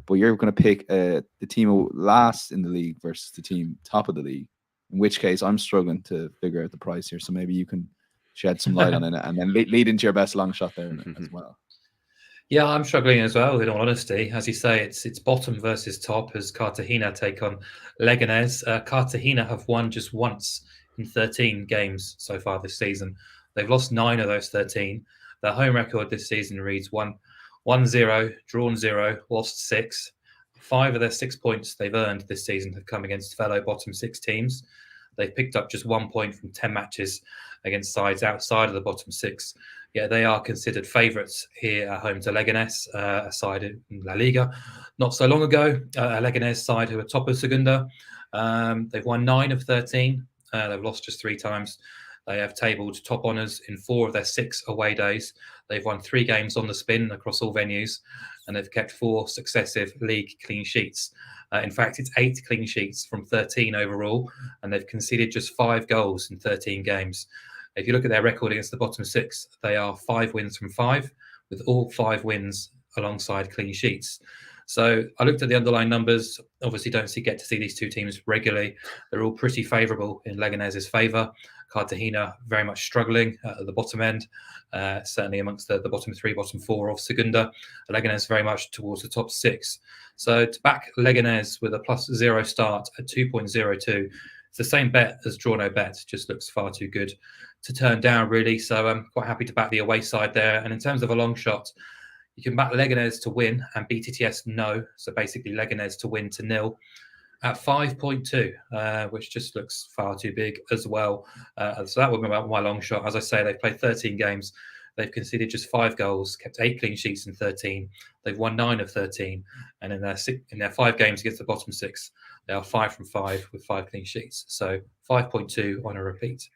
But you're going to pick the team last in the league versus the team top of the league. In which case, I'm struggling to figure out the price here. So maybe you can shed some light on it and then lead into your best long shot there as well. Yeah, I'm struggling as well, in all honesty. As you say, it's bottom versus top as Cartagena take on Leganés. Cartagena have won just once in 13 games so far this season. They've lost 9 of those 13. Their home record this season reads 1-0, drawn 0, lost 6. 5 of their 6 points they've earned this season have come against fellow bottom 6 teams. They've picked up just 1 point from 10 matches against sides outside of the bottom 6. Yeah, they are considered favourites here at home to Leganés, a side in La Liga. Not so long ago, a Leganés side who are top of Segunda. They've won 9 of 13. They've lost just 3 times. They have tabled top honours in 4 of their 6 away days. They've won 3 games on the spin across all venues, and they've kept 4 successive league clean sheets. In fact, it's 8 clean sheets from 13 overall, and they've conceded just 5 goals in 13 games. If you look at their record against the bottom 6, they are 5 wins from 5, with all 5 wins alongside clean sheets. So I looked at the underlying numbers. Obviously, don't get to see these 2 teams regularly. They're all pretty favourable in Leganés' favour. Cartagena very much struggling at the bottom end, certainly amongst the bottom 3, bottom 4 of Segunda. Leganés very much towards the top 6. So to back Leganés with a +0 start at 2.02, it's the same bet as draw no bet, just looks far too good to turn down, really. So I'm quite happy to back the away side there. And in terms of a long shot, you can back Leganés to win and BTTS no. So basically Leganés to win to 0 at 5.2, which just looks far too big as well. So that would be my long shot. As I say, they've played 13 games. They've conceded just 5 goals, kept 8 clean sheets in 13. They've won 9 of 13. And in their 5 games against the bottom 6, they are 5 from 5 with 5 clean sheets. So 5.2 on a repeat.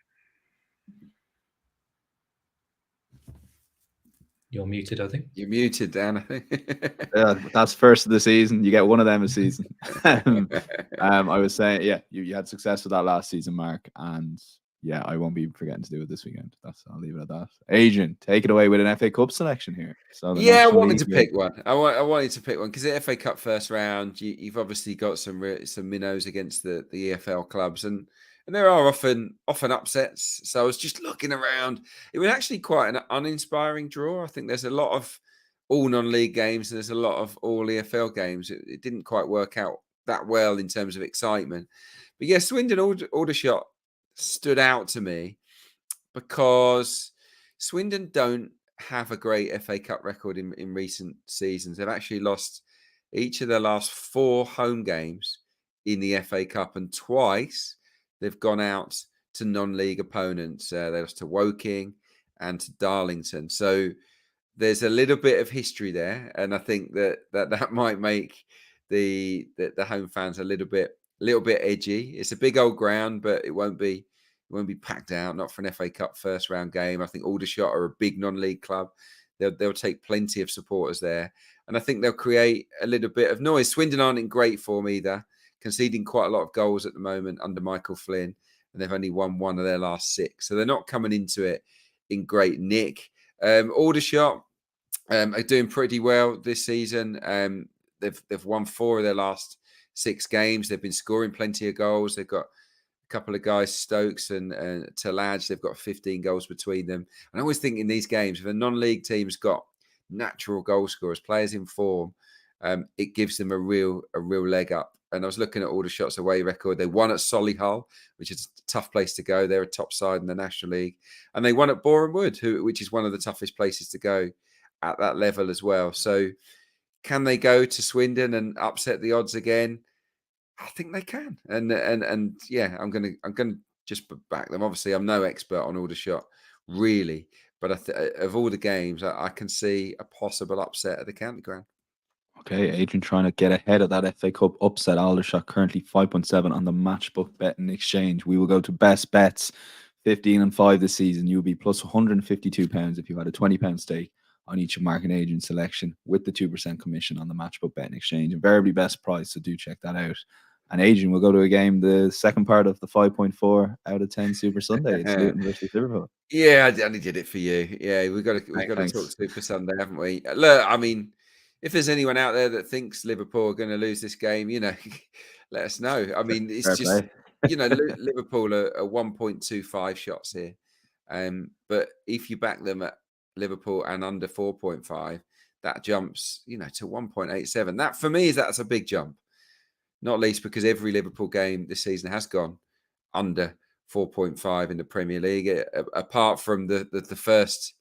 You're muted, I think. You're muted, Dan, I think. Yeah, that's first of the season. You get one of them a season. I was saying, yeah, you had success with that last season, Mark, and yeah, I won't be forgetting to do it this weekend. I'll leave it at that. Adrian, take it away with an FA Cup selection here. So I wanted to pick one. I wanted to pick one because the FA Cup first round, you've obviously got some minnows against the EFL clubs, and there are often upsets. So I was just looking around. It was actually quite an uninspiring draw. I think there's a lot of all non-league games and there's a lot of all EFL games. It didn't quite work out that well in terms of excitement. But yeah, Swindon Aldershot stood out to me because Swindon don't have a great FA Cup record in recent seasons. They've actually lost each of their last 4 home games in the FA Cup, and twice they've gone out to non-league opponents. They lost to Woking and to Darlington. So there's a little bit of history there, and I think that might make the home fans a little bit edgy. It's a big old ground, but it won't be packed out. Not for an FA Cup first round game. I think Aldershot are a big non-league club. They'll take plenty of supporters there, and I think they'll create a little bit of noise. Swindon aren't in great form either, conceding quite a lot of goals at the moment under Michael Flynn, and they've only won 1 of their last 6, so they're not coming into it in great nick. Aldershot are doing pretty well this season. They've won 4 of their last 6 games. They've been scoring plenty of goals. They've got a couple of guys, Stokes and Talaj. They've got 15 goals between them. And I always think in these games, if a non-league team's got natural goal scorers, players in form, it gives them a real leg up. And I was looking at Aldershot's away record. They won at Solihull, which is a tough place to go. They're a top side in the National League. And they won at Boreham Wood, which is one of the toughest places to go at that level as well. So can they go to Swindon and upset the odds again? I think they can. And yeah, I'm gonna just back them. Obviously, I'm no expert on Aldershot, really. But of all the games, I can see a possible upset at the County Ground. Okay, Adrian trying to get ahead of that FA Cup upset. Aldershot currently 5.7 on the Matchbook betting exchange. We will go to best bets, 15-5 this season. You'll be plus £152 if you've had a £20 stake on each of Mark and Adrian's selection with the 2% commission on the Matchbook betting exchange. Invariably best price, so do check that out. And Adrian, we'll go to a game, the second part of the 5.4 out of 10 Super Sunday. It's Luton versus Liverpool. Yeah, I only did it for you. Yeah, we've got to talk Super Sunday, haven't we? Look, I mean, if there's anyone out there that thinks Liverpool are going to lose this game, let us know. I mean, it's fair just play. Liverpool are 1.25 shots here, but if you back them at Liverpool and under 4.5, that jumps, to 1.87. That for me that's a big jump. Not least because every Liverpool game this season has gone under 4.5 in the Premier League, apart from the first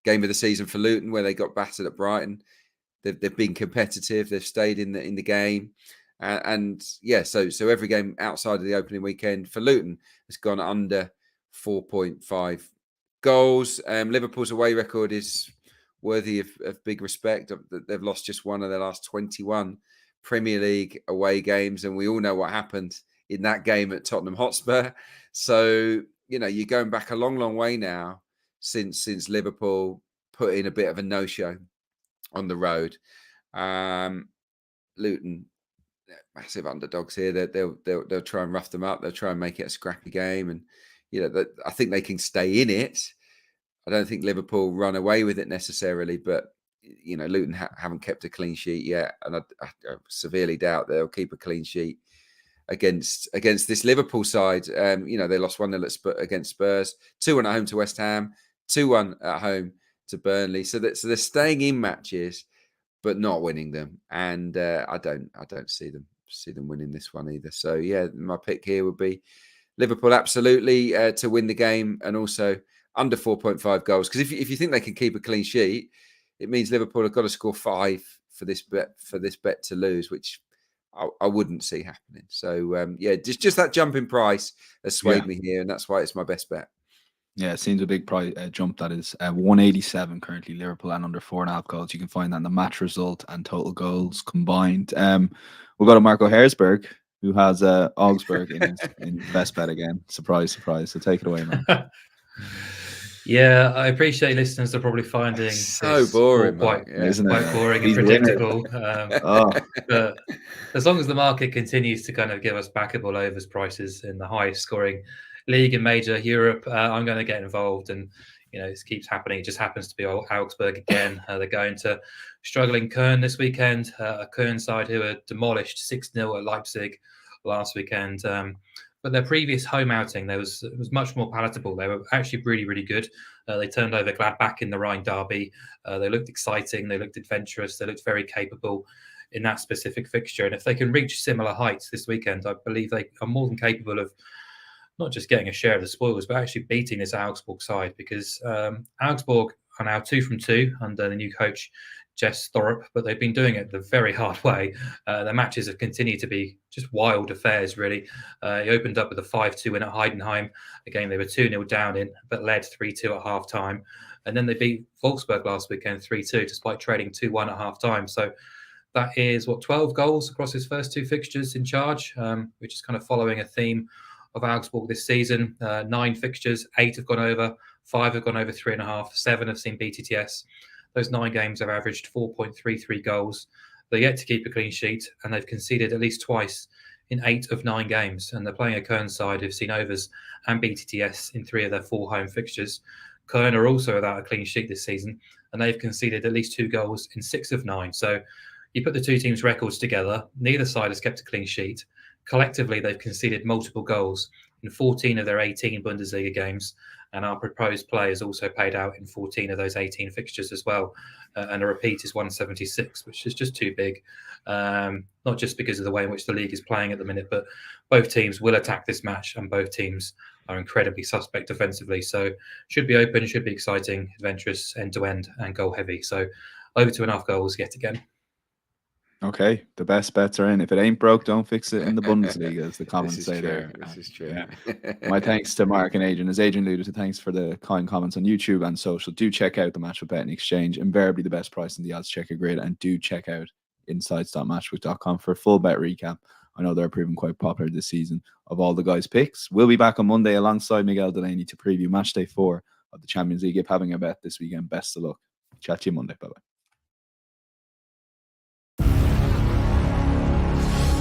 game of the season for Luton where they got battered at Brighton. They've been competitive. They've stayed in the game, and yeah. So every game outside of the opening weekend for Luton has gone under 4.5 goals. Liverpool's away record is worthy of big respect. They've lost just 1 of their last 21 Premier League away games, and we all know what happened in that game at Tottenham Hotspur. So you're going back a long way now since Liverpool put in a bit of a no-show on the road. Luton, massive underdogs here. They'll try and rough them up. They'll try and make it a scrappy game, and I think they can stay in it. I don't think Liverpool run away with it necessarily, but Luton haven't kept a clean sheet yet, and I severely doubt they'll keep a clean sheet against this Liverpool side. They lost 1-0 against Spurs, 2-1 at home to West Ham, 2-1 at home to Burnley. So they're staying in matches, but not winning them. And I don't see them winning this one either. So yeah, my pick here would be Liverpool absolutely to win the game, and also under 4.5 goals. Because if you think they can keep a clean sheet, it means Liverpool have got to score 5 for this bet to lose, which I wouldn't see happening. So just that jump in price has swayed me here, and that's why it's my best bet. Yeah, it seems a big price jump. That is 187 currently, Liverpool and under 4.5 goals. You can find that in the match result and total goals combined. We'll go to Mark O'Hairsberg, who has Augsburg in best bet again. Surprise, surprise. So take it away, man. Yeah, I appreciate listeners are probably finding so boring, quite boring and predictable. But as long as the market continues to kind of give us backable overs prices in the highest scoring league in major Europe, I'm going to get involved. And this keeps happening. It just happens to be Augsburg again. They're going to struggling Köln this weekend. A Köln side who were demolished 6-0 at Leipzig last weekend. But their previous home outing, it was much more palatable. They were actually really, really good. They turned over Gladbach in the Rhine derby. They looked exciting. They looked adventurous. They looked very capable in that specific fixture. And if they can reach similar heights this weekend, I believe they are more than capable of not just getting a share of the spoils, but actually beating this Augsburg side, because Augsburg are now 2 from 2 under the new coach, Jess Thorup, but they've been doing it the very hard way. Their matches have continued to be just wild affairs, really. He opened up with a 5-2 win at Heidenheim, a game they were 2-0 down in, but led 3-2 at half-time. And then they beat Wolfsburg last weekend 3-2, despite trading 2-1 at half time. So that is 12 goals across his first 2 fixtures in charge, which is kind of following a theme of Augsburg this season. 9 fixtures, 8 have gone over, 5 have gone over 3.5, 7 have seen BTTS. Those 9 games have averaged 4.33 goals. They're yet to keep a clean sheet, and they've conceded at least twice in 8 of 9 games. And they're playing a Köln side who've seen overs and BTTS in 3 of their 4 home fixtures. Köln are also without a clean sheet this season, and they've conceded at least 2 goals in 6 of 9. So you put the 2 teams' records together, neither side has kept a clean sheet. Collectively, they've conceded multiple goals in 14 of their 18 Bundesliga games, and our proposed play is also paid out in 14 of those 18 fixtures as well. And a repeat is 176, which is just too big, not just because of the way in which the league is playing at the minute, but both teams will attack this match, and both teams are incredibly suspect defensively. So should be open, should be exciting, adventurous, end-to-end, and goal-heavy. So over 2.5 goals yet again. Okay, the best bets are in. If it ain't broke, don't fix it in the Bundesliga, as the comments say there. This is true. Yeah. My thanks to Mark and Adrian. As Adrian alluded to, thanks for the kind comments on YouTube and social. Do check out the Matchbook Betting Exchange, invariably the best price in the odds checker grid, and do check out insights.matchbook.com for a full bet recap. I know they're proving quite popular this season of all the guys' picks. We'll be back on Monday alongside Miguel Delaney to preview match day 4 of the Champions League. If having a bet this weekend, best of luck. Chat to you Monday. Bye-bye.